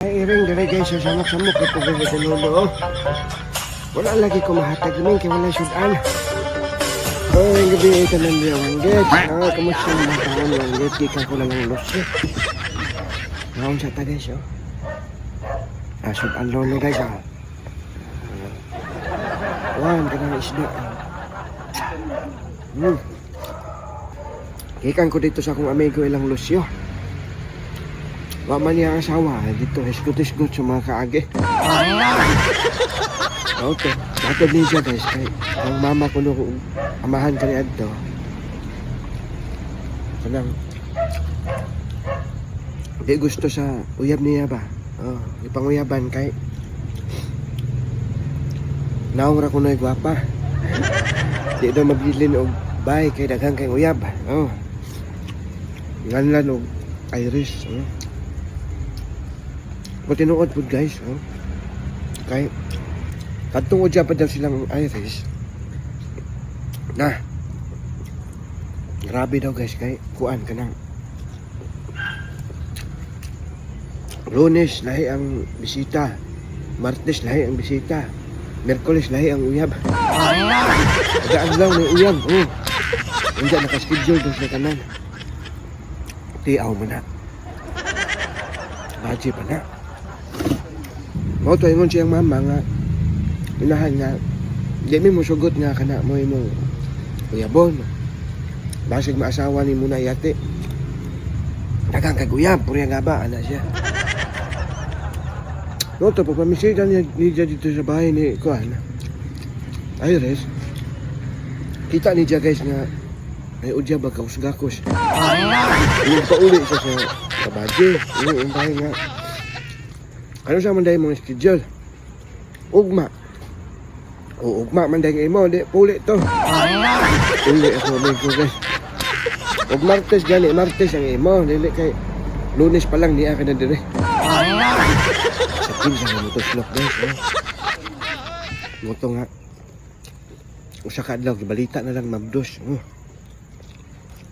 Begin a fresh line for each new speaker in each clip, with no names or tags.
Ay, iring dali guys, sa samok-samok ito guys sa lolo. Wala lagi ko mahatag namin kaya wala sudan. Ay, gabi ito ng liwanggit. Kamusta yung mga taon liwanggit? Kika ko lang ang lusyo. Naon sa ta guys, oh. Sudan lolo guys, ah. Wan, kanang isda. Kikan ko dito sa akong amigo ilang lusyo. Wa man niya ang asawa, dito hisgot-hisgot sa mga kaage. Okay, dapat din siya guys, kay ang mama ko no, amahan ka ni Adto. Kanang, di gusto sa uyab niya ba? Ipanguyaban kay naong ra ko na gwapa. Di daw mabilin og bay kay daghang kay uyab. Nganlan og Irish. Kung tinuod po guys, kay katong udya pa daw silang Irish na grabe daw guys, kay kuan ka ng Lunes lahi ang bisita, Martes lahi ang bisita, Merkules lahi ang uyab. Pagkaadlaw na uyab, hindi nakaschedule doon sa kanan. Tiaw mo na, baji pa na. Mao to ingon siyang mama nga inahan nga di mi mo sugot nga kana mo imong uyabon. Basig maasawa ni mo na yate. Daghang kag uyab, purya nga ba ana siya. No to pagpamisigan niya dito sa bahay ni kuan. Iris. Kita ni guys nga ay udya ba kausgakos. Yung pauli siya sa kabaji, yung bahay nga. Ano sa man dahil mga schedule? Ugma. Ugma man dahil imo, di puli to. Puli ako may ko guys. Ug Martes gani, Martes ang imo, dili kay Lunes pa lang niya ka na dire. Sa kinsa nga moto slok guys. Moto nga. Usa ka adlaw gibalita na lang mabdos.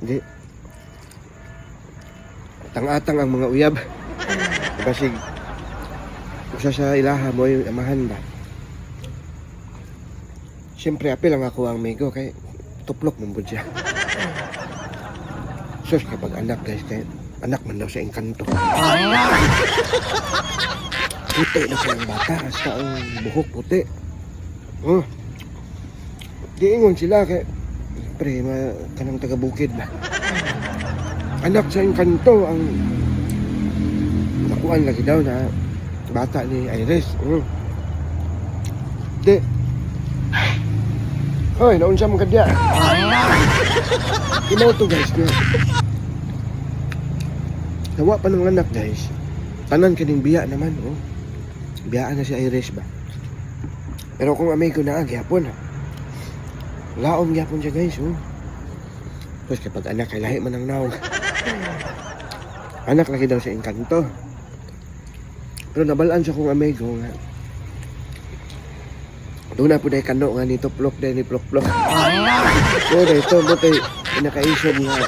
Hindi. Tang-atang ang mga uyab. Basig usa sa ilaha mo yung amahan ba. Siyempre apil lang ako ang amigo kay tuplok mong budya. Sus kapag anak guys, kay anak man daw sa engkanto. Puti na siya ang bata, hasta ang buhok puti. Di ingon sila kay pre, kanang taga-bukid ba. Anak sa engkanto ang nakuan lagi daw na bata ni Iris. Di. Hoy, naunsa mong kadya. Inaw to guys. Nawa pa ng anak guys. Tanan kaning biya naman. Biyaan na si Iris ba. Pero kung amigo na gyapon. Laom gyapon siya guys. Tapos kapag anak ay lahi man ang naong. Anak lagi daw sa engkanto. Pero nabalaan siya kong amigo nga. Doon na po dahil kano nga ni Toplok dahil ni Plok-Plok. O dahil ito, buti pinakaisod nga.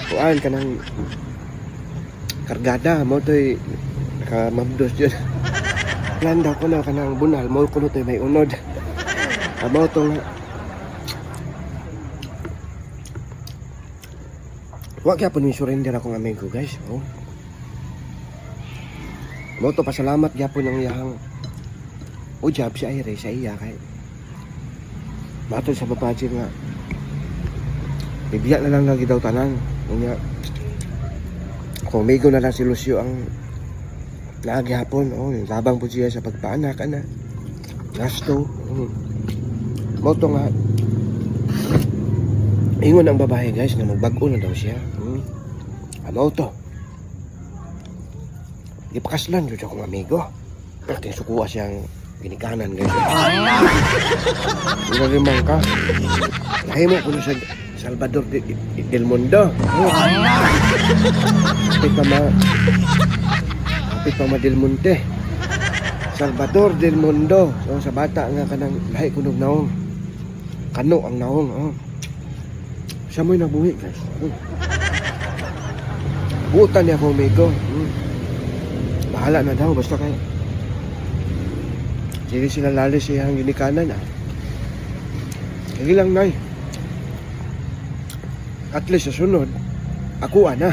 Kuhaan ka ng kargada. Mo ito'y nakamabdos yun. Plan daw ko na ka ng bunal. Mo ko ito'y may unod. Mo ito nga. Huwag kaya po ni surrender akong amigo guys. Mo to pasalamat gyapon ng iyang ujab si Iris sa iya kay matod sa babaji nga bibiya na lang lagi daw tanan unya kung amigo na lang si Lucio ang naghapon labang po siya sa pagpaanak ana gasto mo to nga ingon ang babae guys na magbag-o na daw siya ano to ipakaslan yun akong amigo. Pero tinsukuha siyang ginikanan guys. Hindi rin ka. Nahimo ko na sa Salvador del Mundo. Kapit pa ma del Monte. Salvador del Mundo. Sa bata nga kanang lahi kunog naong. Kano ang naong. Siya mo'y nabuhi guys. Butan niya akong amigo. Bahala na daw, basta kay sige sila lalis siyang ginikanan ah. Sige lang, Nay. At least sa sunod, ako na.